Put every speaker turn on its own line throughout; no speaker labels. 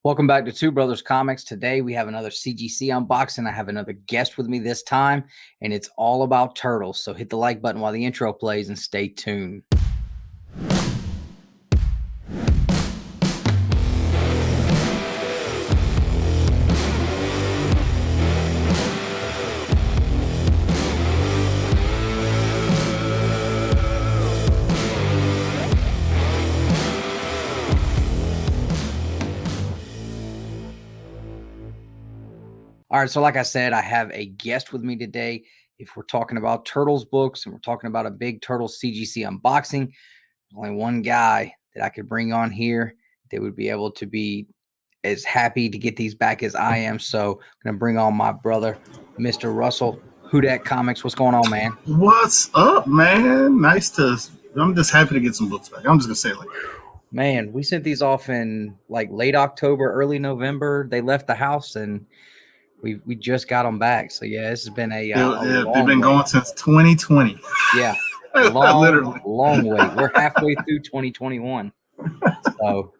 Welcome back to Two Brothers Comics. Today we have another CGC unboxing. I have another guest with me this time, and it's all about turtles. So hit the like button while the intro plays and stay tuned. All right, so like I said, I have a guest with me today. If we're talking about Turtles books and we're talking about a big Turtles CGC unboxing, there's only one guy that I could bring on here that would be able to be as happy to get these back as I am. So I'm going to bring on my brother, Mr. Russell, Who Dat Comics. What's going on, man?
What's up, man? I'm just happy to get some books back. I'm just going to say it like that.
Man, we sent these off in like late October, early November. They left the house and we just got them back. So yeah, this has been a
they've been going since 2020.
Yeah,
literally
long wait. We're halfway through 2021. So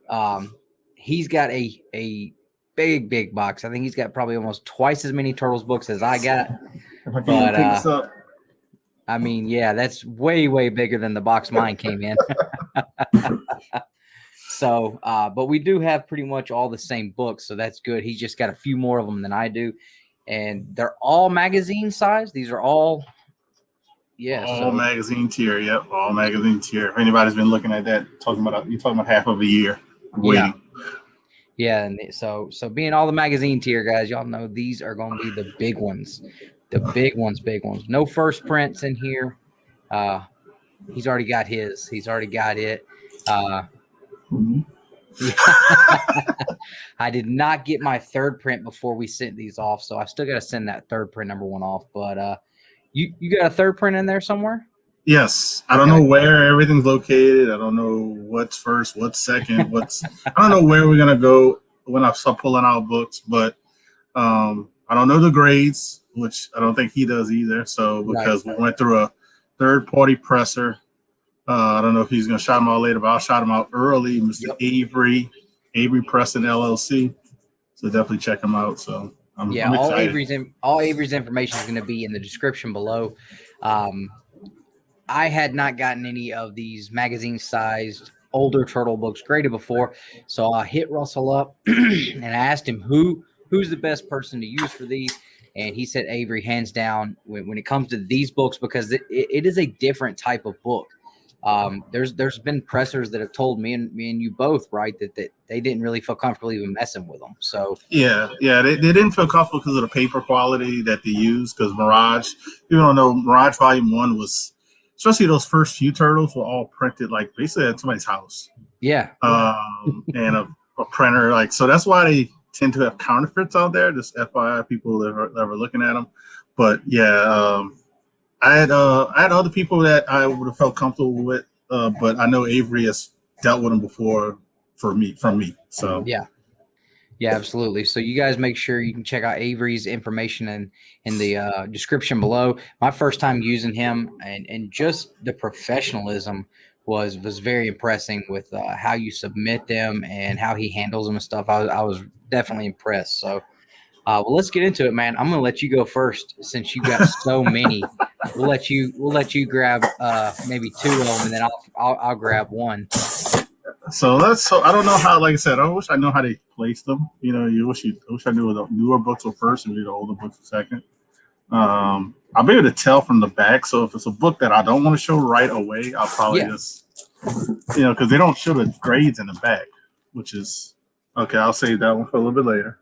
he's got a big box. I think he's got probably almost twice as many Turtles books as I got.
If I can pick this up.
I mean, yeah, that's way bigger than the box mine came in. So, but we do have pretty much all the same books, so that's good. He's just got a few more of them than I do, and they're all magazine size. These are all,
magazine tier. Yep, all magazine tier. If anybody's been looking at that, you're talking about half of a year waiting.
Yeah, and so being all the magazine tier guys, y'all know these are going to be the big ones, big ones. No first prints in here. He's already got his. He's already got it. I did not get my third print before we sent these off, so I still got to send that third print number one off. But you got a third print in there somewhere?
Yes. I don't know where everything's located. I don't know what's first, what's second, I don't know where we're gonna go when I start pulling out books, but I don't know the grades, which I don't think he does either. So because we went through a third-party presser. I don't know if he's going to shout him out later, but I'll shout him out early. Mr. Avery Preston LLC. So definitely check him out. So I'm excited.
all Avery's information is going to be in the description below. I had not gotten any of these magazine-sized older turtle books graded before, so I hit Russell up and I asked him who's the best person to use for these. And he said Avery, hands down, when it comes to these books, because it is a different type of book. There's been pressers that have told me and you both, right, that they didn't really feel comfortable even messing with them. So
yeah, they didn't feel comfortable because of the paper quality that they use. Because Mirage, you don't know, Mirage Volume 1 was, especially those first few turtles, were all printed like basically at somebody's house.
Yeah.
And a printer, like, so that's why they tend to have counterfeits out there. Just FYI, people that were looking at them. But yeah. I had other people that I would have felt comfortable with, but I know Avery has dealt with them before from me. So
yeah, absolutely. So you guys make sure you can check out Avery's information in the description below. My first time using him and just the professionalism was very impressive with how you submit them and how he handles them and stuff. I was definitely impressed. So. Well, let's get into it, man. I'm gonna let you go first since you got so many. We'll let you grab maybe two of them, and then I'll grab one.
So I don't know how. Like I said, I wish I knew how they placed them. You know, I wish I knew the newer books were first and the older books were second. I'll be able to tell from the back. So if it's a book that I don't want to show right away, I'll probably just, because they don't show the grades in the back, which is okay. I'll save that one for a little bit later.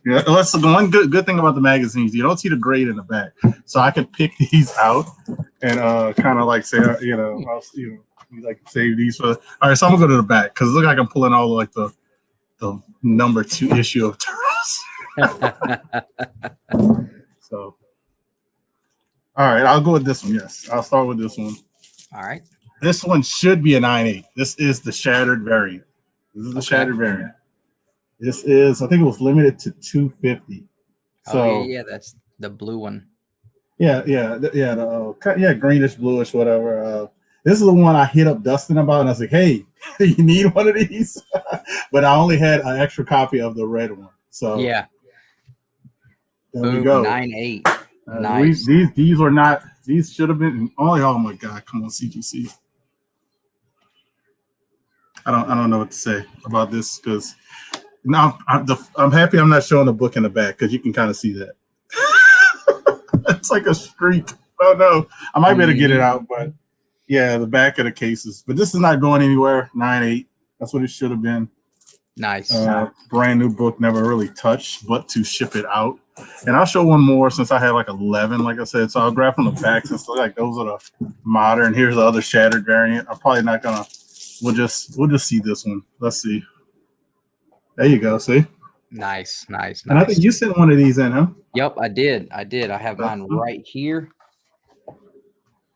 That's the one good thing about the magazines. You don't see the grade in the back, so I can pick these out and kind of like say, like save these for. All right, so I'm gonna go to the back because look like I'm pulling all like the number 2 issue of Turtles. So, all right, I'll go with this one. Yes, I'll start with this one.
All right,
this one should be a 9.8. This is the shattered variant. This is the shattered variant. This is, I think it was limited to 250. So
yeah, that's the blue one.
Yeah, greenish, bluish, whatever. This is the one I hit up Dustin about, and I was like, "Hey, you need one of these?" But I only had an extra copy of the red one. So
yeah.
there
Boom,
we go.
9.8. Nice.
These were not. These should have been. Oh my God! Come on, CGC. I don't know what to say about this because now I'm happy I'm not showing the book in the back because you can kind of see that. It's like a streak. Oh no, I might be able to get it out, but yeah, the back of the cases. But this is not going anywhere. 9.8. That's what it should have been.
Nice.
Brand new book, never really touched, but to ship it out. And I'll show one more since I had like 11, like I said. So I'll grab from the back since like those are the modern. Here's the other shattered variant. I'm probably not gonna. We'll just see this one. Let's see. There you go. See.
Nice.
And I think you sent one of these in, huh?
Yep, I did. I have mine right here.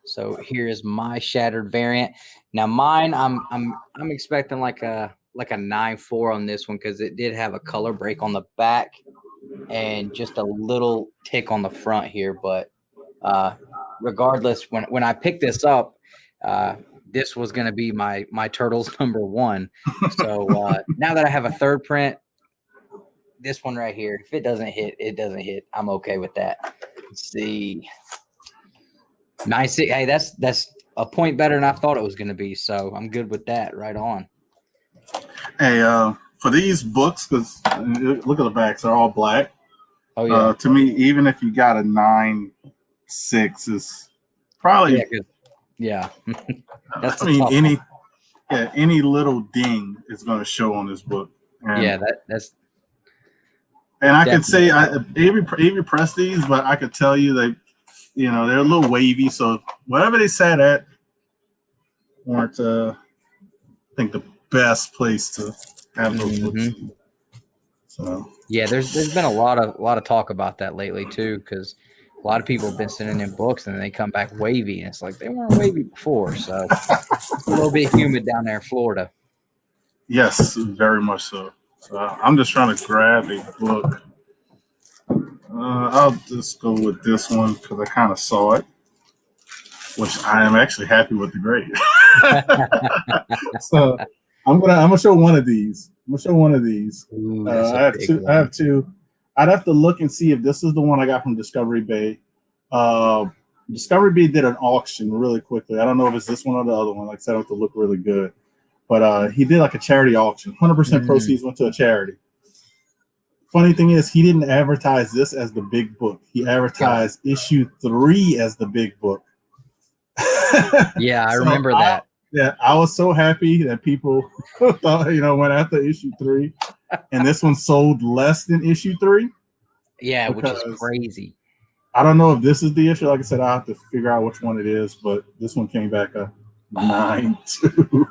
So here is my shattered variant. Now mine, I'm expecting like a 9.4 on this one because it did have a color break on the back and just a little tick on the front here. But regardless, when I picked this up, this was going to be my Turtles #1. So now that I have a third print, this one right here, if it doesn't hit, it doesn't hit. I'm okay with that. Let's see. Nice. Hey, that's a point better than I thought it was going to be. So I'm good with that. Right on.
Hey, for these books, because look at the backs, they're all black.
Oh yeah.
To me, even if you got a 9.6, is probably
yeah.
That's any little ding is going to show on this book. And,
yeah, that's.
And I could say Avery pressed these, but I could tell you they're a little wavy. So whatever they sat at weren't, I think, the best place to have those books. So
yeah, there's been a lot of talk about that lately too, because a lot of people have been sending in books and they come back wavy, and it's like they weren't wavy before. So it's a little bit humid down there in Florida.
Yes, very much so. So I'm just trying to grab a book. I'll just go with this one because I kind of saw it, which I am actually happy with the grade. So I'm gonna show one of these.
Ooh,
I have two. I'd have to look and see if this is the one I got from Discovery Bay. Discovery Bay did an auction really quickly. I don't know if it's this one or the other one. Like I said, I have to look really good. But he did like a charity auction. 100% proceeds went to a charity. Funny thing is, he didn't advertise this as the big book. He advertised issue 3 as the big book.
Yeah, I remember that.
I was so happy that people thought, went after issue 3. And this one sold less than issue 3.
Yeah, which is crazy.
I don't know if this is the issue. Like I said, I have to figure out which one it is. But this one came back a 9.2.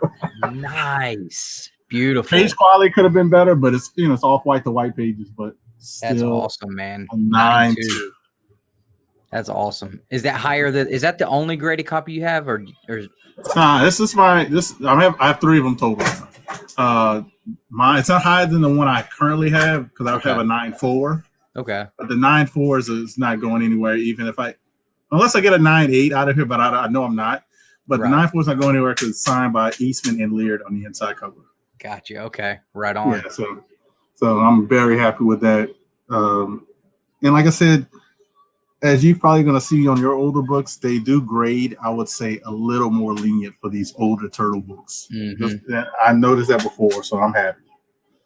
Nice, beautiful.
Page quality could have been better, but it's it's off white to white pages, but still
that's awesome, man.
9.2.
That's awesome. Is that higher than? Is that the only graded copy you have, or?
This is I have 3 of them total. It's not higher than the one I currently have because I have a 9.4.
Okay.
But the 9.4 is not going anywhere, even if unless I get a 9.8 out of here, but I know I'm not. But the 9.4 is not going anywhere because it's signed by Eastman and Leard on the inside cover.
Gotcha. Okay. Right on.
Yeah. So I'm very happy with that. And like I said, as you're probably going to see on your older books, they do grade, I would say, a little more lenient for these older turtle books. I noticed that before, so I'm happy.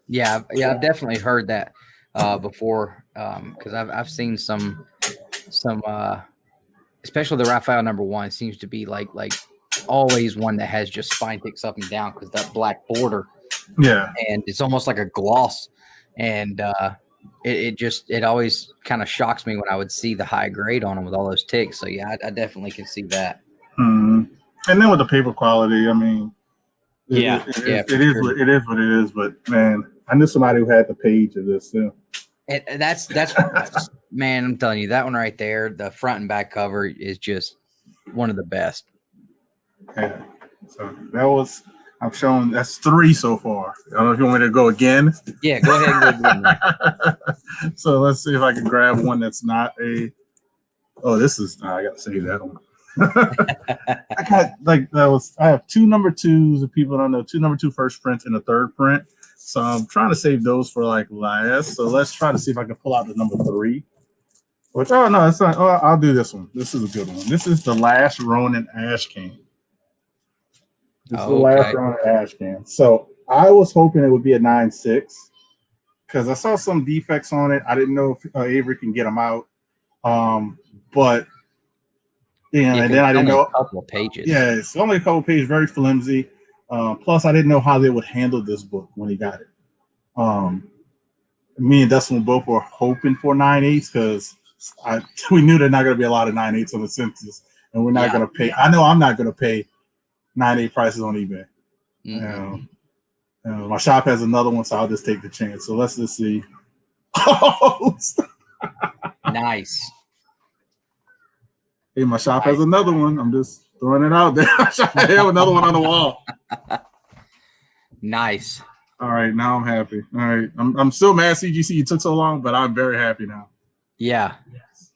Yeah,
I've definitely heard that before because I've seen some especially the Raphael #1 seems to be like always one that has just spine ticks up and down because that black border.
Yeah,
and it's almost like a gloss, and it always kind of shocks me when I would see the high grade on them with all those ticks. So yeah, I definitely can see that.
And then with the paper quality, I mean, it is what it is. But man, I knew somebody who had the page of this too.
And that's man, I'm telling you, that one right there, the front and back cover is just one of the best.
Yeah. So that was. I'm showing that's 3 so far. I don't know if you want me to go again.
Yeah, go ahead and go again.
So let's see if I can grab one that's not a. Oh, this is. I got to save that one. I got like I have 2 number 2s, if people don't know, 2 number 2 first prints and a third print. So I'm trying to save those for like last. So let's try to see if I can pull out the number 3. Which, oh no, it's not. Oh, I'll do this one. This is a good one. This is the Last Ronin Ash Can. This is the Last Ronin Ash Can. So I was hoping it would be a 9.6 because I saw some defects on it. I didn't know if Avery can get them out. But yeah, and then I didn't know
a couple of pages.
Yeah, it's only a couple of pages, very flimsy. Plus, I didn't know how they would handle this book when he got it. Me and Dustin both were hoping for 9.8 because we knew there's not going to be a lot of 9.8s on the census, and we're not going to pay. I know I'm not going to pay 9.8 prices on eBay. My shop has another one, so I'll just take the chance. So let's just see.
Nice.
Hey, my shop has another one. I'm just throwing it out there. I have another one on the wall.
Nice.
All right, now I'm happy. All right, I'm still mad CGC you took so long, but I'm very happy now.
Yeah.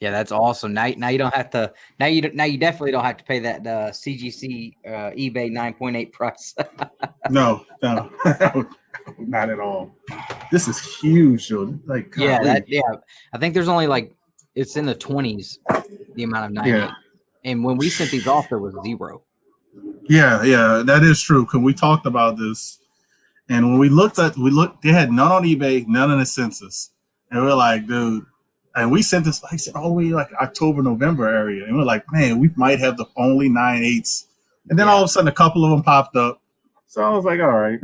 Yeah, that's awesome. Now you don't have to. Now you definitely don't have to pay that CGC eBay 9.8 price.
No, not at all. This is huge, though. Like,
I think there's only like it's in the 20s the amount of 9.8, and when we sent these off, there was 0.
Yeah, that is true. Because we talked about this, and when we looked, they had none on eBay, none in the census, and we're like, dude. And we sent this, like I said, all the way like October, November area. And we're like, man, we might have the only 9.8s. And then all of a sudden, a couple of them popped up. So I was like, all right.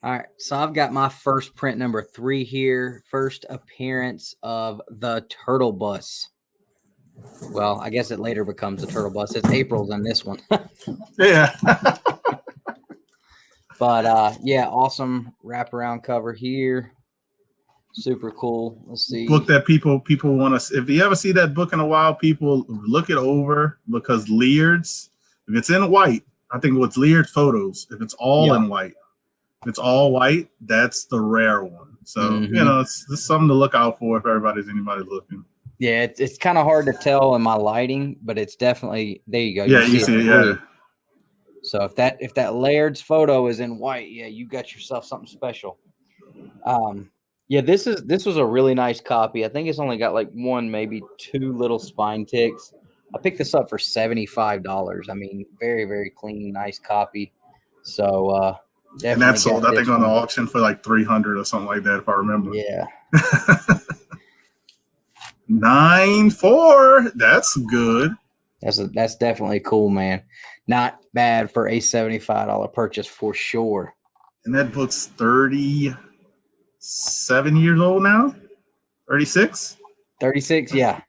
All right. So I've got my first print number 3 here. First appearance of the Turtle Bus. Well, I guess it later becomes the Turtle Bus. It's April's in this one.
Yeah.
But awesome wraparound cover here. Super cool. Let's see.
Book that people want to. If you ever see that book in a while, people look it over because Leard's, if it's in white, I think what's Leard's photos. If it's all in white, if it's all white, that's the rare one. So it's something to look out for if anybody's looking.
Yeah, it's kind of hard to tell in my lighting, but it's definitely there. You go.
Yeah, you see it. Yeah.
So if that Laird's photo is in white, you got yourself something special. This was a really nice copy. I think it's only got like 1, maybe 2 little spine ticks. I picked this up for $75. I mean, very, very clean, nice copy. So
and that sold, I think, on the auction for like $300 or something like that, if I remember.
Yeah.
9.4. That's good.
That's definitely cool, man. Not bad for a $75 purchase for sure.
And that book's 37 years old now? 36?
36, yeah.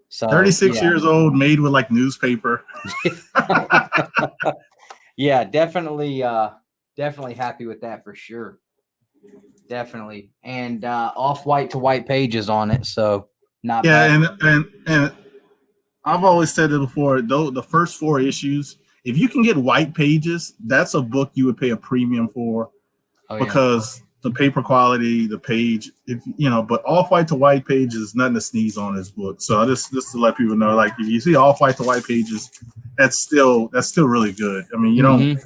So
36 years old, made with like newspaper.
Yeah, definitely happy with that for sure. Definitely. And off-white to white pages on it, so not bad.
And I've always said it before, though, the first 4 issues, if you can get white pages, that's a book you would pay a premium for because the paper quality, the page, but off-white to white pages is nothing to sneeze on this book. So just to let people know, like if you see off-white to white pages, that's still really good. I mean,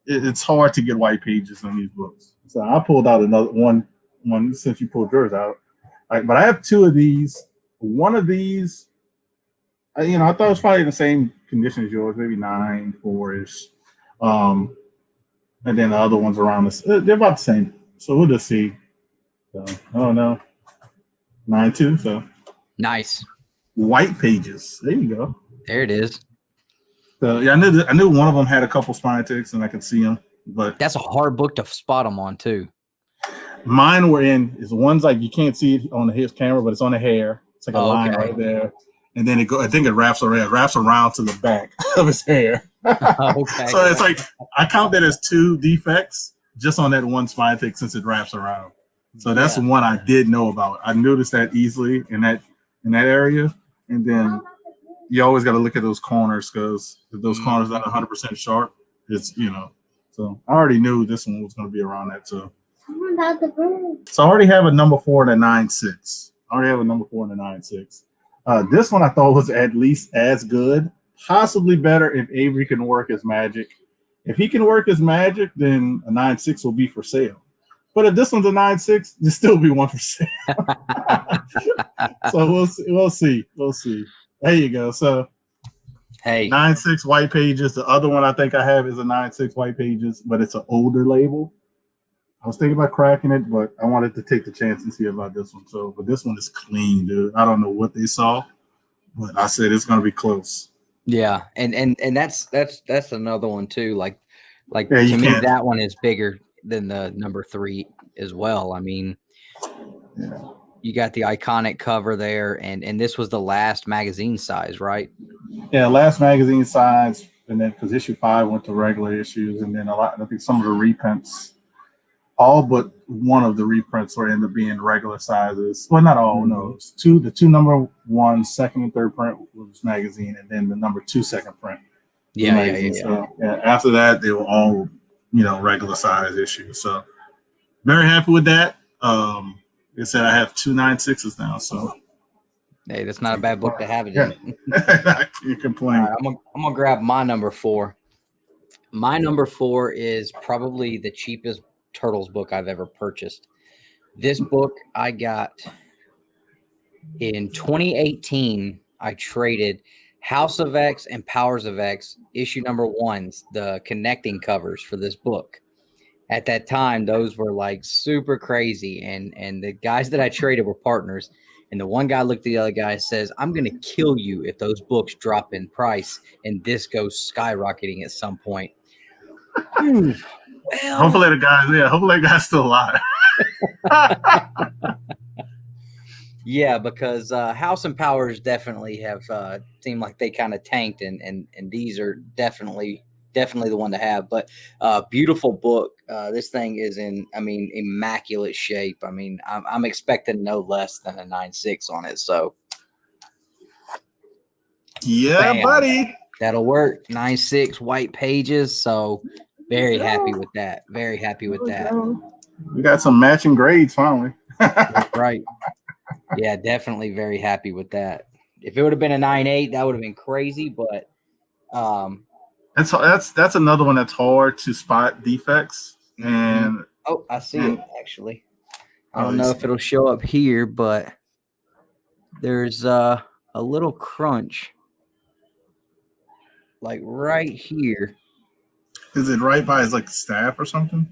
it's hard to get white pages on these books. So I pulled out another one since you pulled yours out. But I have 2 of these. One of these, I thought it was probably in the same condition as yours, maybe 9.4-ish. And then the other ones around this, they're about the same. So we'll just see. So, oh no, 9.2. So
nice.
White pages. There you go.
There it is.
So I knew one of them had a couple spine ticks, and I could see them. But
that's a hard book to spot them on too.
Mine were in is ones like you can't see it on his camera, but it's on the hair. It's like a line right there. And then I think it wraps around to the back of his hair.
Okay.
So it's like I count that as 2 defects just on that one spine tick since it wraps around. So that's the one I did know about. I noticed that easily in that area. And then you always got to look at those corners because if those corners not 100% sharp, it's So I already knew this one was going to be around that too. So I already have a number 4 and a 9.6. I already have a number 4 and a 9.6. This one I thought was at least as good, possibly better if Avery can work his magic. If he can work his magic, then a 9.6 will be for sale. But if this one's a 9.6, there'll still be one for sale. So we'll see. There you go. So
hey,
9.6 white pages. The other one I think I have is a 9.6 white pages, but it's an older label. I was thinking about cracking it, but I wanted to take the chance and see about this one. So, but this one is clean, dude. I don't know what they saw, but I said it's gonna be close.
Yeah, and that's another one too. Like
Yeah,
to me, that one is bigger than the number 3 as well. I mean,
yeah.
You got the iconic cover there, and this was the last magazine size, right?
Yeah, last magazine size, and then because issue 5 went to regular issues, and then I think some of the reprints. All but one of the reprints were end up being regular sizes. Well, not all. No, the 2 number 1, second and third print was magazine, and then the number 2 second print.
Yeah.
So after that, they were all regular size issues. So very happy with that. Like I said, I have 2 9.6s now. So
hey, that's not a bad book to have it in.
I can't complain.
All right, I'm gonna grab my number 4. My number 4 is probably the cheapest Turtles book I've ever purchased. This book I got in 2018. I traded House of X and Powers of X issue number 1s, the connecting covers for this book. At that time, those were like super crazy, and the guys that I traded were partners. And the one guy looked at the other guy and says, "I'm going to kill you if those books drop in price and this goes skyrocketing at some point." Well,
hopefully the guy's still alive.
Yeah, because House and Powers definitely have seemed like they kind of tanked, and these are definitely the one to have. But beautiful book. This thing is in, immaculate shape. I mean, I'm expecting no less than a 9.6 on it. So
yeah,
bam,
buddy,
that'll work. 9.6 white pages. So very happy with that. Very happy with that.
We got some matching grades finally.
That's right. Yeah, definitely very happy with that. If it would have been a 9.8, that would have been crazy. But
that's another one that's hard to spot defects. And
I see it actually. I don't know if it'll show up here, but there's a little crunch, like right here.
Is it right by his staff or something?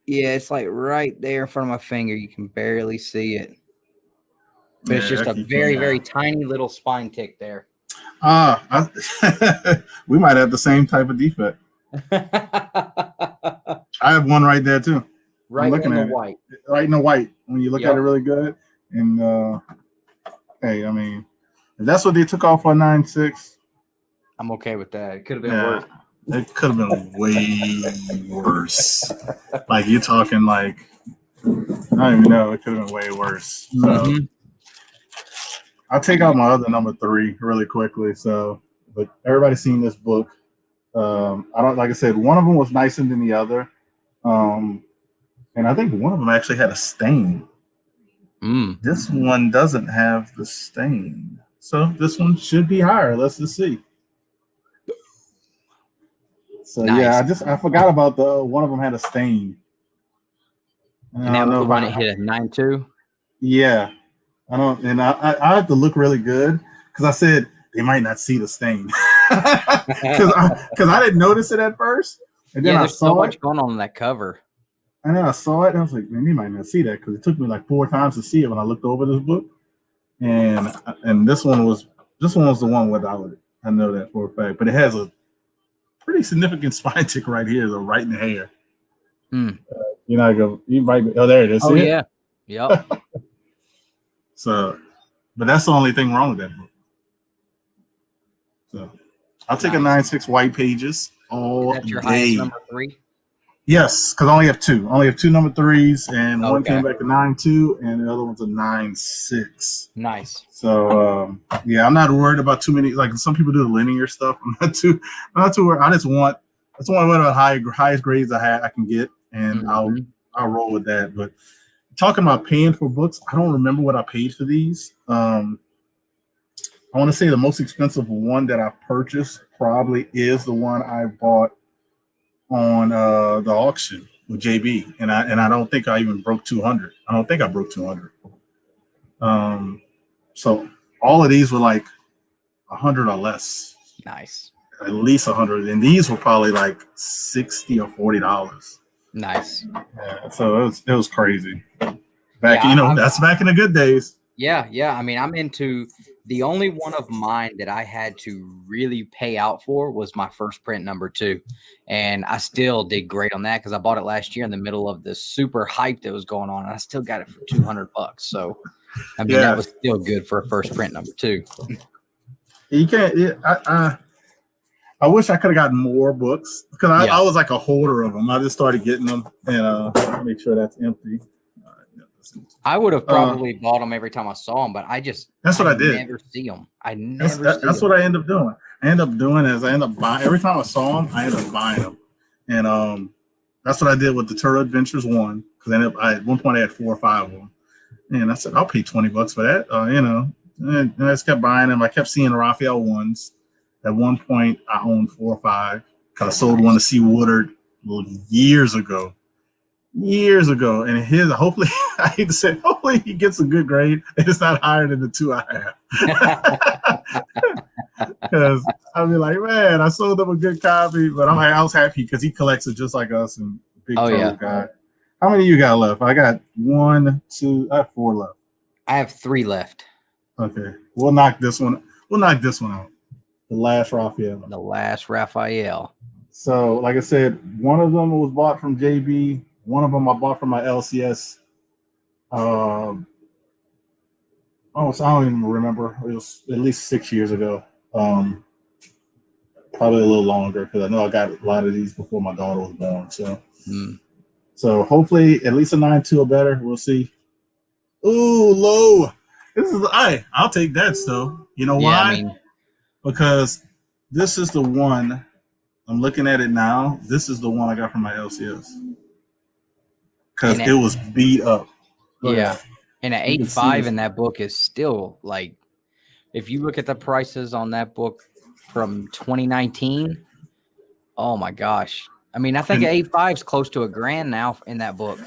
Yeah, it's like right there in front of my finger. You can barely see it. But it's just a very, very tiny little spine tick there.
We might have the same type of defect. I have one right there too.
Right in the white.
Right in the white. When you look at it really good. And hey, I mean, if that's what they took off on 9.6,
I'm okay with that. It could have been worse.
It could have been way worse. Like you're talking I don't even know. It could have been way worse. So I'll take out my other number 3 really quickly. So, but everybody's seen this book. Like I said, one of them was nicer than the other. And I think one of them actually had a stain. This one doesn't have the stain. So this one should be higher. Let's just see. So nice. I forgot about the one of them had a stain.
And that was the one that hit a 9.2?
Yeah. I have to look really good because I said they might not see the stain. Because I didn't notice it at first. And then
there's so much going on that cover.
And then I saw it and I was like, man, they might not see that because it took me 4 times to see it when I looked over this book. And this one was the one without it. I know that for a fact. But it has a pretty significant spine tick right here, though, right in the hair. There it is.
Oh, yeah. Yep.
So, but that's the only thing wrong with that book. So, I'll take a 9.6 white pages all day. Is that your highest number 3? Yes, because I only have 2. I only have 2 number 3s, and one came back to 9.2, and the other one's a 9.6.
Nice.
So, I'm not worried about too many. Like some people do the linear stuff. I'm not too worried. I just want what highest grades I can get, and I'll roll with that. But talking about paying for books, I don't remember what I paid for these. I want to say the most expensive one that I purchased probably is the one I bought on the auction with JB, and I don't think I even broke 200. I don't think I broke 200. So all of these were like 100 or less.
Nice.
At least 100, and these were probably like $60 or $40.
Nice.
Yeah, so it was crazy. That's back in the good days.
Yeah. I mean, I'm into the only one of mine that I had to really pay out for was my first print #2. And I still did great on that because I bought it last year in the middle of the super hype that was going on. And I still got it for $200. So, I mean, that was still good for a first print #2.
You can't, I wish I could have gotten more books because I was like a holder of them. I just started getting them and make sure that's empty.
I would have probably bought them every time I saw them, but I did. Never see them.
That's what I end up doing. I end up buying every time I saw them. I end up buying them, and that's what I did with the Turtle Adventures one because at one point I had 4 or 5 of them, and I said I'll pay $20 for that, and I just kept buying them. I kept seeing the Raphael ones. At one point, I owned 4 or 5 because I sold one to C. Woodard years ago. And hopefully, I hate to say, hopefully he gets a good grade. It's not higher than the 2 I have. Because I'll be like, man, I sold him a good copy, but I was happy because he collects it just like us and big turtle guy. How many you got left? I got 1, 2, I have 4 left.
I have 3 left.
Okay, we'll knock this one out. The last Raphael. So, like I said, one of them was bought from JB. One of them I bought from my LCS. I don't even remember. It was at least 6 years ago. Probably a little longer because I know I got a lot of these before my daughter was born. So hopefully at least a 9.2 or better. We'll see. Ooh, low. I'll take that still. You know why? I mean, because this is the one I'm looking at it now. This is the one I got from my LCS because it was beat up.
Yeah, and an 8.5 in that book is still like, if you look at the prices on that book from 2019, oh my gosh! I mean, I think an 8.5 is close to $1,000 now in that book.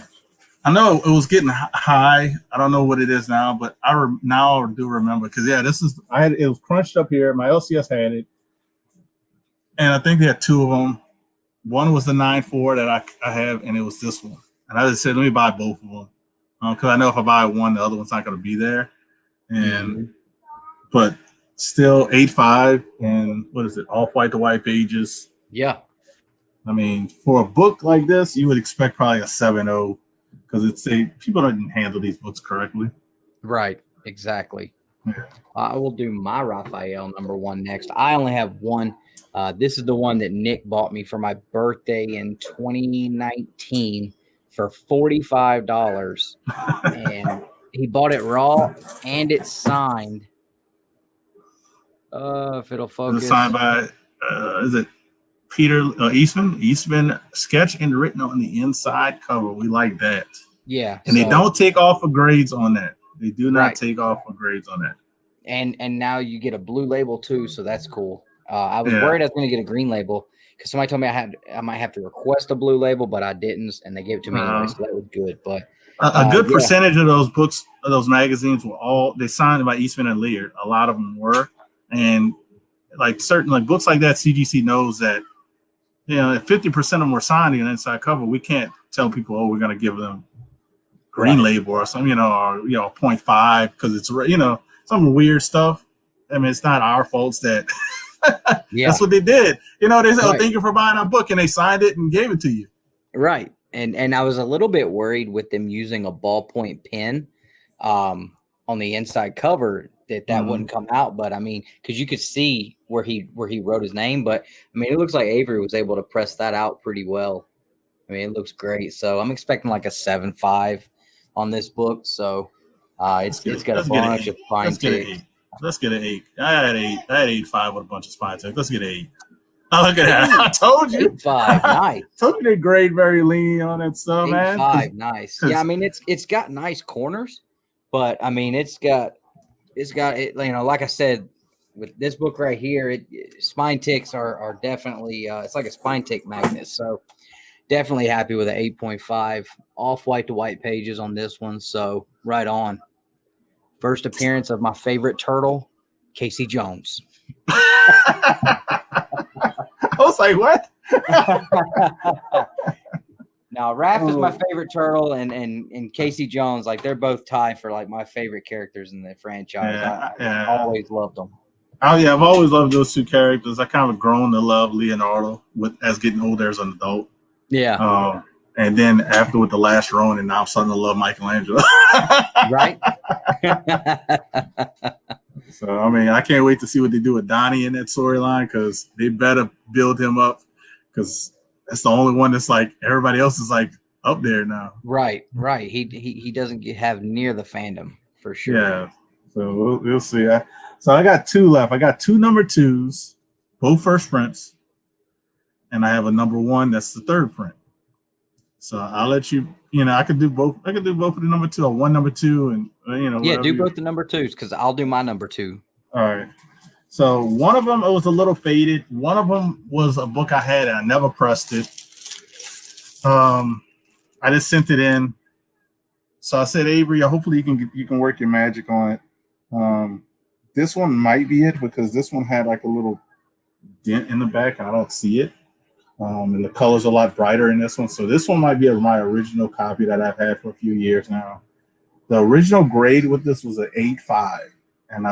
I know it was getting high. I don't know what it is now, but now do remember because it was crunched up here. My LCS had it, and I think they had 2 of them. One was the 9.4 that I have, and it was this one. And I just said, let me buy both of them because I know if I buy one, the other one's not going to be there. And but still 8.5, and what is it? Off-white to white pages.
Yeah.
I mean, for a book like this, you would expect probably a 7.0. Because people don't handle these books correctly.
Right, exactly.
Yeah.
I will do my Raphael #1 next. I only have one. This is the one that Nick bought me for my birthday in 2019 for $45. And he bought it raw and it's signed. If it'll focus.
It's signed by, is it Peter Eastman? Eastman, sketch and written on the inside cover. We like that.
Yeah.
And they don't take off for grades on that. They do not take off for grades on that.
And now you get a blue label too, so that's cool. I was worried I was going to get a green label because somebody told me I might have to request a blue label, but I didn't, and they gave it to me anyway, so that was good. But
a good percentage of those books, of those magazines, they signed by Eastman and Lear. A lot of them were, and like certain books like that, CGC knows that. If 50% of them were signed in an inside cover, we can't tell people, we're going to give them green label or something, or 0.5 because it's some weird stuff. I mean, it's not our faults that that's what they did. They said, thank you for buying our book, and they signed it and gave it to you.
Right. And I was a little bit worried with them using a ballpoint pen on the inside cover that wouldn't come out, but I mean, because you could see where he wrote his name, but I mean, it looks like Avery was able to press that out pretty well. I mean, it looks great. So I'm expecting like a 7.5 on this book. So it's got a bunch of fine ticks.
Let's get an 8. I had 8.5 with a bunch of spine ticks. Let's get an 8. Oh, look at that! I told you.
8.5, nice.
Told you they grade very lean on that stuff, man.
8.5, nice. Yeah, I mean it's got nice corners, but I mean it's got it. You know, like I said, with this book right here, spine ticks are definitely it's like a spine tick magnet. So definitely happy with an 8.5 off white to white pages on this one. So right on. First appearance of my favorite turtle, Casey Jones.
I was like, what?
Now, Raph is my favorite turtle, and Casey Jones, like they're both tied for like my favorite characters in the franchise. I always loved them.
Oh yeah, I've always loved those two characters. I kind of grown to love Leonardo as getting older as an adult.
Yeah.
And then after with the last Ronin, now I'm starting to love Michelangelo.
Right.
So I mean, I can't wait to see what they do with Donnie in that storyline, because they better build him up, because that's the only one that's like everybody else is like up there now.
Right. He doesn't have near the fandom for sure.
Yeah. So we'll see. So I got two left. I got two number 2s, both first prints, and I have a number 1 that's the third print. So I'll let you. You know, I could do both. I could do both of the number 2 or one number 2, and you know.
Yeah, do both the number 2s, because I'll do my number 2.
All right. So one of them, it was a little faded. One of them was a book I had and I never pressed it. I just sent it in. So I said, Avery, hopefully you can work your magic on it. This one might be it, because this one had like a little dent in the back. I don't see it. And the color's a lot brighter in this one. So this one might be my original copy that I've had for a few years now. The original grade with this was an 8.5. And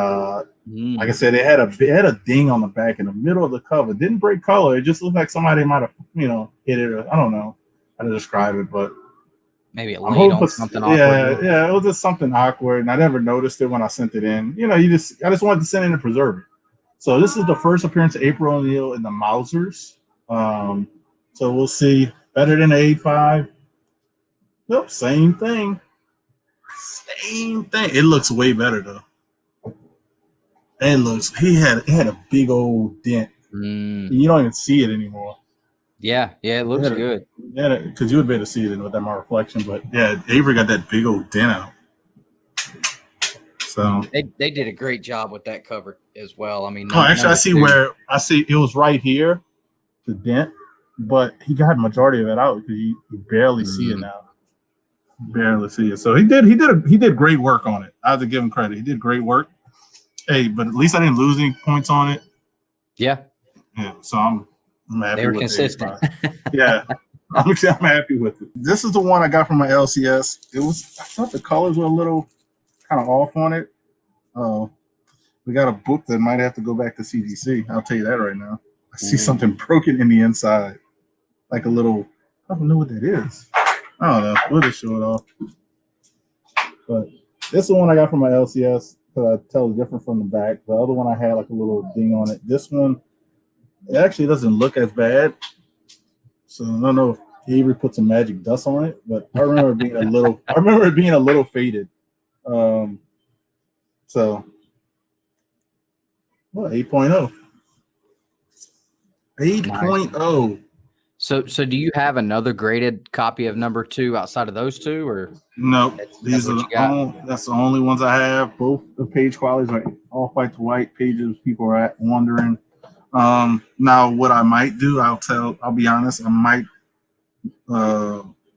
like I said, it had a ding on the back in the middle of the cover. It didn't break color. It just looked like somebody might have, hit it. Or, I don't know how to describe it, but
maybe it laid on something awkward.
Yeah, it was just something awkward, and I never noticed it when I sent it in. You know, I just wanted to send it in and preserve it. So this is the first appearance of April O'Neil in the Mausers. So we'll see. Better than 8.5. Nope, same thing. Same thing. It looks way better though. It had a big old dent. You don't even see it anymore.
Yeah, it looks good.
Yeah, because you would be able to see it with that more reflection. But yeah, Avery got that big old dent out. So
they did a great job with that cover as well. I mean,
actually, I see it was right here, the dent, but he got majority of it out because you barely see it now. Barely see it. So he did great work on it. I have to give him credit. He did great work. Hey, but at least I didn't lose any points on it.
Yeah.
So I'm happy.
They were consistent.
Yeah. I'm happy with it. This is the one I got from my LCS. I thought the colors were a little kind of off on it. We got a book that might have to go back to CGC. I'll tell you that right now. I see something broken in the inside. Like a little, I don't know what that is. I don't know. We'll just show it off. But this is the one I got from my LCS. I tell it's different from the back. The other one I had like a little ding on it. This one, it actually doesn't look as bad. So I don't know if Avery put some magic dust on it, but I remember it being a little faded. So what 8.0. 8.0.
So do you have another graded copy of number 2 outside of those two, or
no? These are that's the only ones I have. Both the page qualities are all white to white pages. People are wondering. Now what I might do, I'll be honest, I might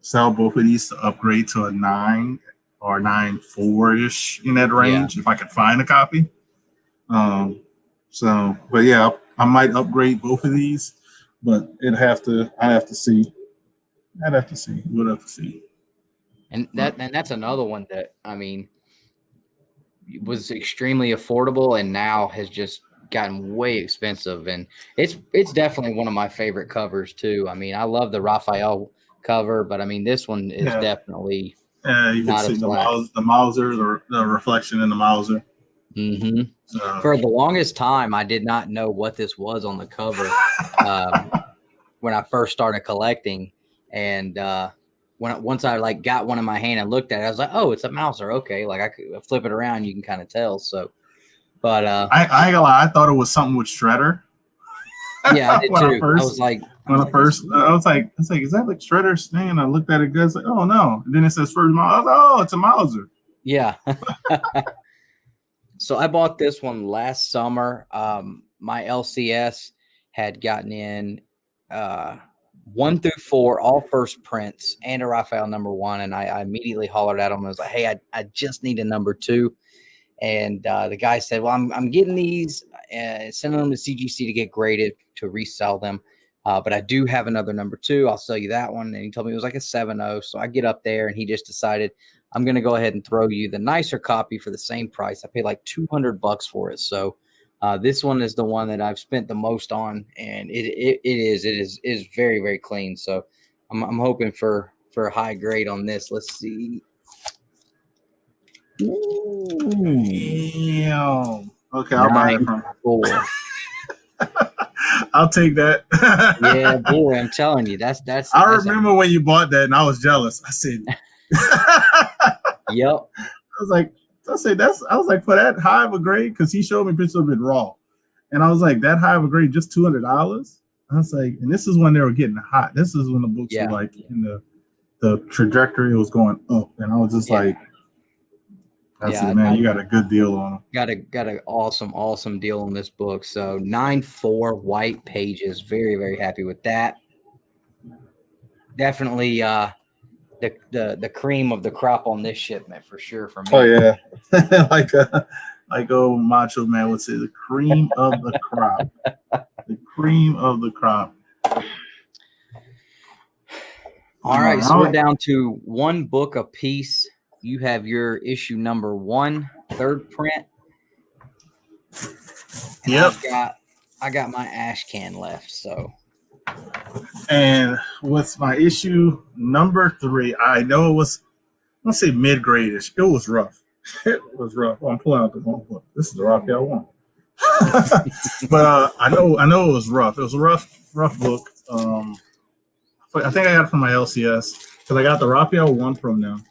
sell both of these to upgrade to a 9 or 9.4-ish in that range if I could find a copy. But yeah, I might upgrade both of these. But I'd have to see. We'll have to see.
And that's another one that, I mean, was extremely affordable and now has just gotten way expensive. And it's definitely one of my favorite covers too. I mean, I love the Raphael cover, but I mean, this one is definitely
you can see the Mauser, the reflection in the Mauser.
Mm-hmm. For the longest time, I did not know what this was on the cover when I first started collecting, and once I like got one in my hand and looked at it, I was like, "Oh, it's a Mauser." Okay, like I could flip it around, you can kind of tell. So, but
I ain't gonna lie, I thought it was something with Shredder.
Yeah, I did
when I
too. I
first
was like,
I was like, is that like Shredder's thing? And I looked at it good. It's like, oh no. And then it says first Mauser. I was like, oh, it's a Mauser.
yeah. So I bought this one last summer. My LCS had gotten in 1 through 4, all first prints, and a Raphael #1. And I immediately hollered at him. I was like, hey, I just need a #2. And the guy said, well, I'm getting these and sending them to CGC to get graded to resell them. But I do have another #2. I'll sell you that one. And he told me it was like a 7.0. So I get up there and he just decided, I'm going to go ahead and throw you the nicer copy for the same price. I paid like $200 for it. So this one is the one that I've spent the most on, and it is very, very clean. So I'm hoping for a high grade on this. Let's see.
Damn. Okay, I'll buy it from
4.
I'll take that.
Yeah, boy, I'm telling you, that's.
I remember when you bought that, and I was jealous. I said,
"Yep."
I was like, for that high of a grade, because he showed me pictures of it raw, and I was like, that high of a grade, just $200. I was like, and this is when they were getting hot. This is when the books were like in the trajectory was going up, and I was just like, that's it, man. You got a good deal on them.
Got an awesome deal on this book. So 9.4 white pages. Very, very happy with that. Definitely the cream of the crop on this shipment for sure for me.
Oh yeah. like old Macho Man would say, the cream of the crop. The cream of the crop.
All right, so we're down to one book a piece. You have your issue #1, 3rd print. And
yep.
I got my ash can left. So,
and with my issue #3, I know it was, let's say mid-grade-ish. It was rough. It was rough. Oh, I'm pulling out the wrong book. This is the Raphael one. But I know it was rough. It was a rough book. I think I got it from my LCS because I got the Raphael one from them.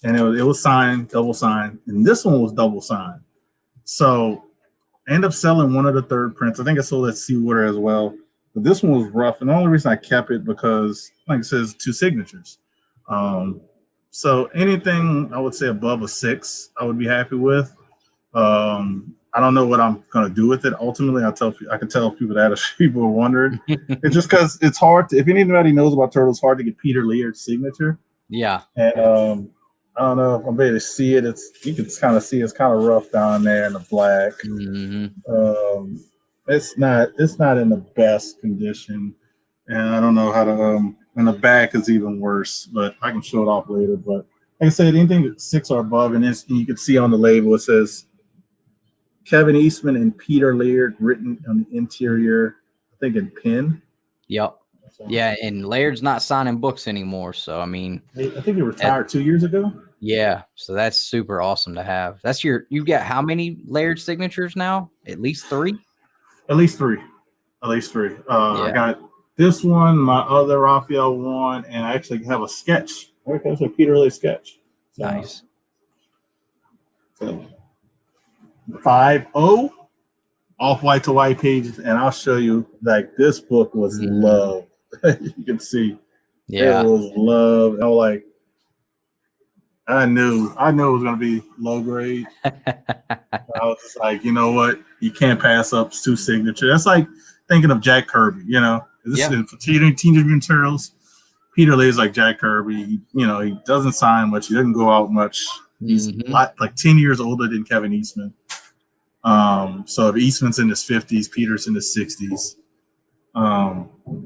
And it was signed, double signed, and this one was double signed. So I ended up selling one of the 3rd prints. I think I sold at Seawater as well. But this one was rough, and the only reason I kept it because, like it says, 2 signatures. So anything I would say above a 6, I would be happy with. I don't know what I'm gonna do with it. Ultimately, I can tell people that if people are wondering. It's just because it's hard to, if anybody knows about Turtles, it's hard to get Peter Laird's signature.
Yeah.
And I don't know if I'm able to see it. You can kind of see it's kind of rough down there in the black.
Mm-hmm.
It's not in the best condition, and I don't know how to. And the back is even worse, but I can show it off later. But like I said, anything 6 or above, and you can see on the label it says Kevin Eastman and Peter Laird written on the interior, I think in pen.
Yep. So, yeah, and Laird's not signing books anymore. So I mean,
I think he retired 2 years ago.
Yeah, so that's super awesome to have. You've got how many Laird signatures now? At least 3?
At least three. I got this one, my other Raphael one, and I actually have a sketch. Okay, it's a Peter Laird sketch. So,
nice.
So 5.0 off white to white pages, and I'll show you, like, this book was loved. You can see, it was loved. I knew it was going to be low grade. I was just like, you know what? You can't pass up 2 signatures. That's like thinking of Jack Kirby, for Teenage Mutant Turtles. Peter Laird is like Jack Kirby. He doesn't sign much. He doesn't go out much. He's like 10 years older than Kevin Eastman. So if Eastman's in his 50s, Peter's in his 60s.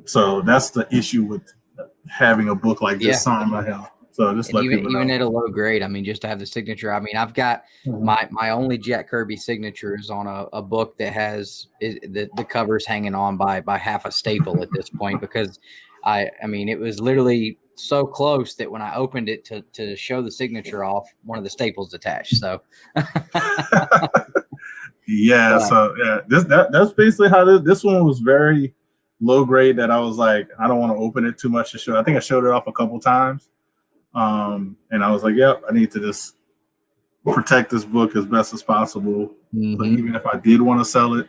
So that's the issue with having a book like this signed by him. So just
even at a low grade, I mean, just to have the signature. I mean, I've got my only Jack Kirby signature is on a book that has the covers hanging on by half a staple at this point, because I mean, it was literally so close that when I opened it to show the signature off, one of the staples detached. So that's basically how this one was very low grade, that I was like, I don't want to open it too much to show. I think I showed it off a couple times. And I was like, yep, I need to just protect this book as best as possible. But even if I did want to sell it,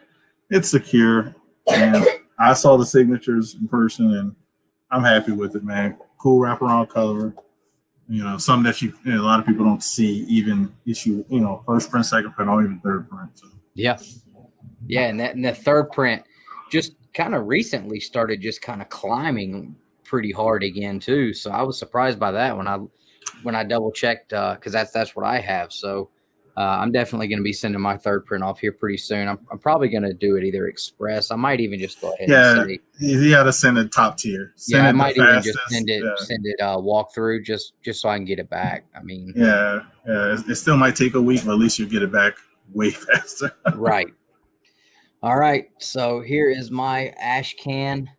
it's secure. And
I saw the signatures in person, and I'm happy with it, man. Cool wraparound cover. You know, something that a lot of people don't see, even issue, you know, first print, second print, or even third print. So.
Yeah. Yeah, and the third print just kind of recently started just kind of climbing pretty hard again too. So I was surprised by that when I double checked, because that's what I have. So I'm definitely going to be sending my third print off here pretty soon. I'm probably going to do it either express. I might even just go ahead and say,
you got to send it top tier. Send
I might even just send it walk through just so I can get it back. I mean,
it still might take a week, but at least you get it back way faster.
Right. All right, so here is my ash can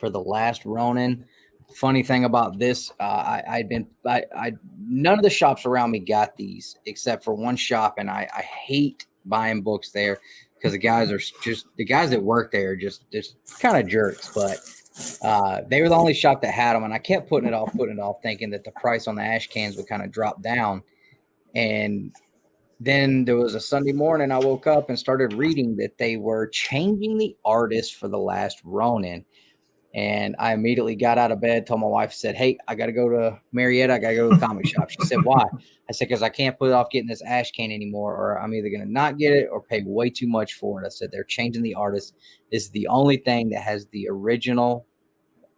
for The Last Ronin. Funny thing about this, none of the shops around me got these except for one shop, and I hate buying books there because the guys that work there are just kind of jerks. But they were the only shop that had them, and I kept putting it off, thinking that the price on the ash cans would kind of drop down. And then there was a Sunday morning, I woke up and started reading that they were changing the artist for The Last Ronin. And I immediately got out of bed, told my wife, said, hey, I got to go to Marietta. I got to go to the comic shop. She said, why? I said, because I can't put it off getting this ash can anymore, or I'm either going to not get it or pay way too much for it. I said, they're changing the artist. This is the only thing that has the original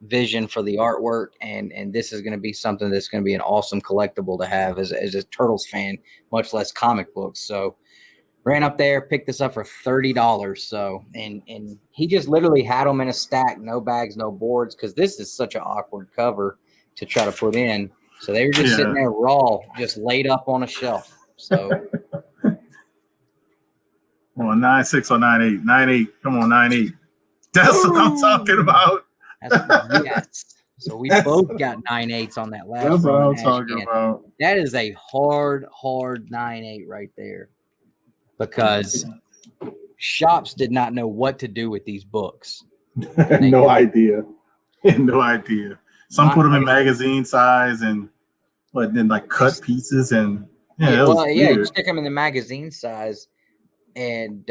vision for the artwork, and this is going to be something that's going to be an awesome collectible to have as a Turtles fan, much less comic books. So ran up there, picked this up for $30. So and he just literally had them in a stack, no bags, no boards, because this is such an awkward cover to try to put in. So they were just sitting there raw, just laid up on a shelf. So
well, 9.6 or 9.8. 9.8. Come on, 9.8. That's what I'm talking about.
Yes. So we both got 9.8s on that last.
That's what I'm talking about.
That is a hard 9.8 right there, because shops did not know what to do with these books.
No idea. No idea. Some put them in magazine size, and then like cut pieces, and
you stick them in the magazine size, and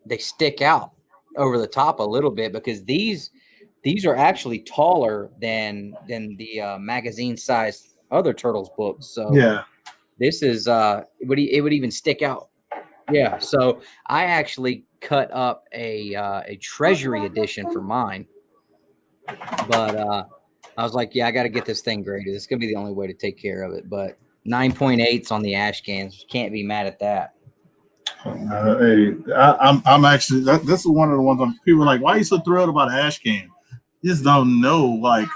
they stick out over the top a little bit, because these are actually taller than the magazine size other Turtles books. So this is it would even stick out. Yeah. So I actually cut up a treasury edition for mine, but I was like, I got to get this thing graded. It's gonna be the only way to take care of it. But 9.8s on the ash cans, can't be mad at that.
Hey, I'm actually this is one of the ones people are like, why are you so thrilled about ash can? You just don't know like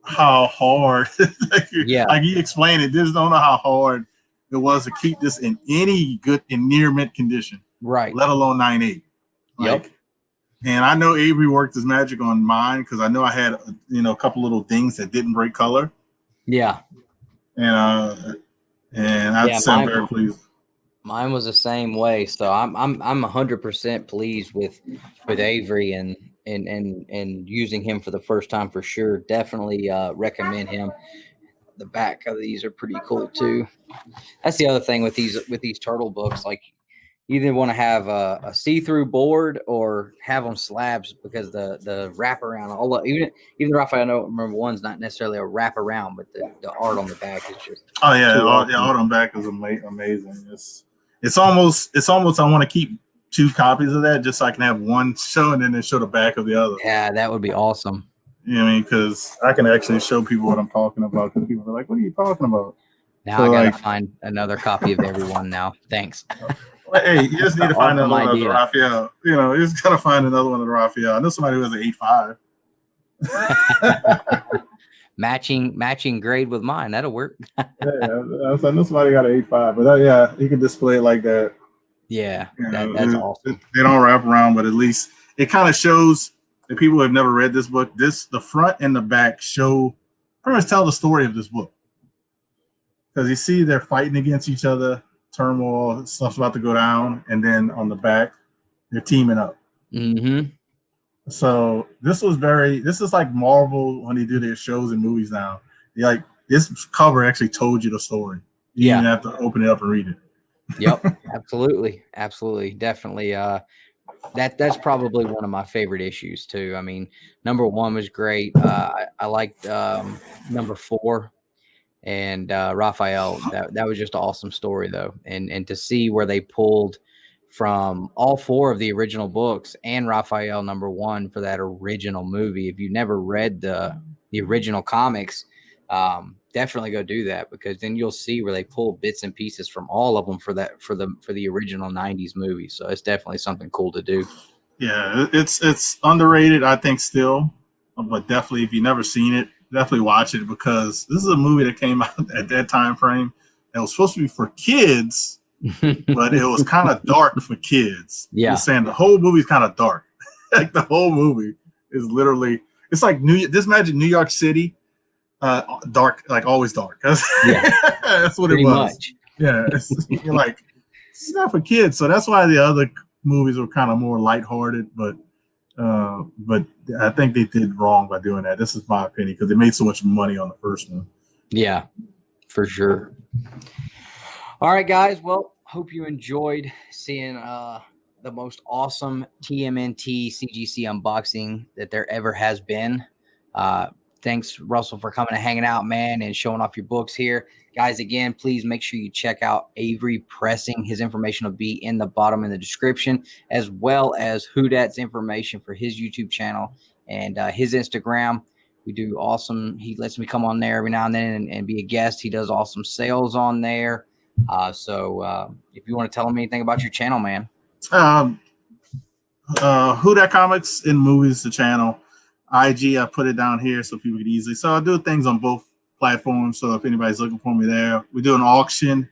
how hard like you explained it, just don't know how hard it was to keep this in any good and near mint condition,
right?
Let alone 9.8.
Yep.
And I know Avery worked his magic on mine, because I know I had a couple little things that didn't break color. Yeah. And I'd say I'm very pleased.
Mine was the same way, so I'm 100% pleased with Avery and using him for the first time for sure. Definitely recommend him. The back of these are pretty cool too. That's the other thing with these turtle books. Like, you either want to have a see-through board or have them slabs, because the wraparound, even the Raphael, I don't remember, one's not necessarily a wraparound, but the art on the back is just
the art on the back is amazing. It's almost I want to keep 2 copies of that just so I can have one show and then show the back of the other.
Yeah, that would be awesome.
You know what I mean? Because I can actually show people what I'm talking about, because people are like, what are you talking about?
Now I gotta find another copy of everyone now. Thanks.
Hey, you just need to find another one of the Raphael. You just gotta find another one of the Raphael. I know somebody who has an 8.5.
matching grade with mine. That'll work.
I know somebody got an 8.5, but you can display it like that.
Yeah, that's awesome.
They don't wrap around, but at least it kind of shows that people who have never read this book. The front and the back show pretty much tell the story of this book, because you see they're fighting against each other, turmoil, stuff's about to go down, and then on the back they're teaming up.
Mm-hmm.
So this is like Marvel when they do their shows and movies now. This cover actually told you the story. You didn't have to open it up and read it.
Yep, absolutely, definitely. That's probably one of my favorite issues too. I mean, number 1 was great. I liked number 4 and Raphael. That was just an awesome story though, and to see where they pulled from all 4 of the original books and Raphael number 1 for that original movie. If you never read the original comics, definitely go do that, because then you'll see where they pull bits and pieces from all of them for the original 90s movie. So it's definitely something cool to do.
Yeah, it's underrated, I think, still, but definitely if you've never seen it, definitely watch it, because this is a movie that came out at that time frame. It was supposed to be for kids, but it was kind of dark for kids.
Yeah,
I'm saying the whole movie is kind of dark. Like the whole movie is literally, it's like just imagine New York City, dark, like always dark.
Yeah,
that's what
pretty
it was.
much.
Yeah, you're like, it's not for kids, so that's why the other movies were kind of more lighthearted, but I think they did wrong by doing that. This is my opinion, because they made so much money on the first one.
Yeah, for sure. All right, guys. Well, hope you enjoyed seeing the most awesome TMNT CGC unboxing that there ever has been. Thanks, Russell, for coming and hanging out, man, and showing off your books here. Guys, again, please make sure you check out Avery Pressing. His information will be in the bottom in the description, as well as Whodat's information for his YouTube channel and his Instagram. We do awesome. He lets me come on there every now and then and be a guest. He does awesome sales on there. So if you want to tell him anything about your channel, man.
Whodat Comics and Movies, the channel. IG, I put it down here so people can easily. So I do things on both platforms. So if anybody's looking for me there, we do an auction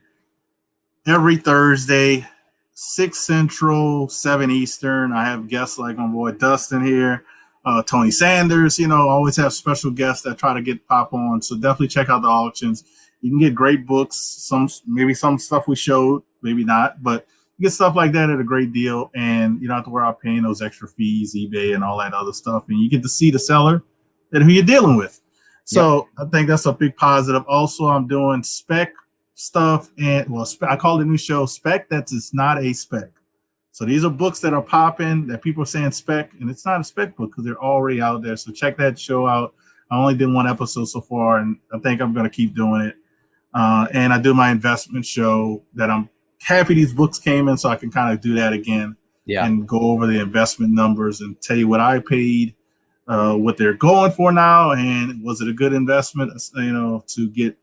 every Thursday, 6 Central, 7 Eastern. I have guests like my boy Dustin here, Tony Sanders. Always have special guests that try to get pop on. So definitely check out the auctions. You can get great books. Maybe some stuff we showed, maybe not, but you get stuff like that at a great deal, and you don't have to worry about paying those extra fees, eBay and all that other stuff. And you get to see the seller and who you're dealing with. So I think that's a big positive. Also, I'm doing spec stuff, and I call the new show Spec. It's not a spec. So these are books that are popping that people are saying spec, and it's not a spec book because they're already out there. So check that show out. I only did 1 episode so far, and I think I'm going to keep doing it. And I do my investment show that I'm happy these books came in, so I can kind of do that again and go over the investment numbers and tell you what I paid, what they're going for now, and was it a good investment, to get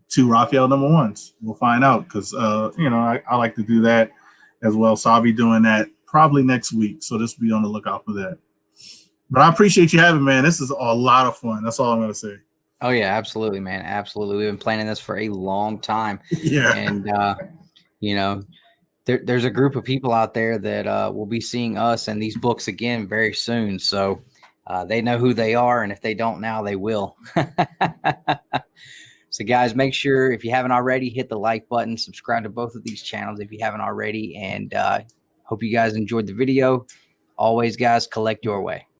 2 Raphael number 1s. We'll find out, because I like to do that as well. So I'll be doing that probably next week. So just be on the lookout for that. But I appreciate you having me, man. This is a lot of fun. That's all I'm going to say.
Oh yeah, absolutely, man. Absolutely. We've been planning this for a long time.
Yeah.
And there's a group of people out there that will be seeing us and these books again very soon. So they know who they are, and if they don't now, they will. So guys, make sure, if you haven't already, hit the like button, subscribe to both of these channels if you haven't already, and hope you guys enjoyed the video. Always, guys, collect your way.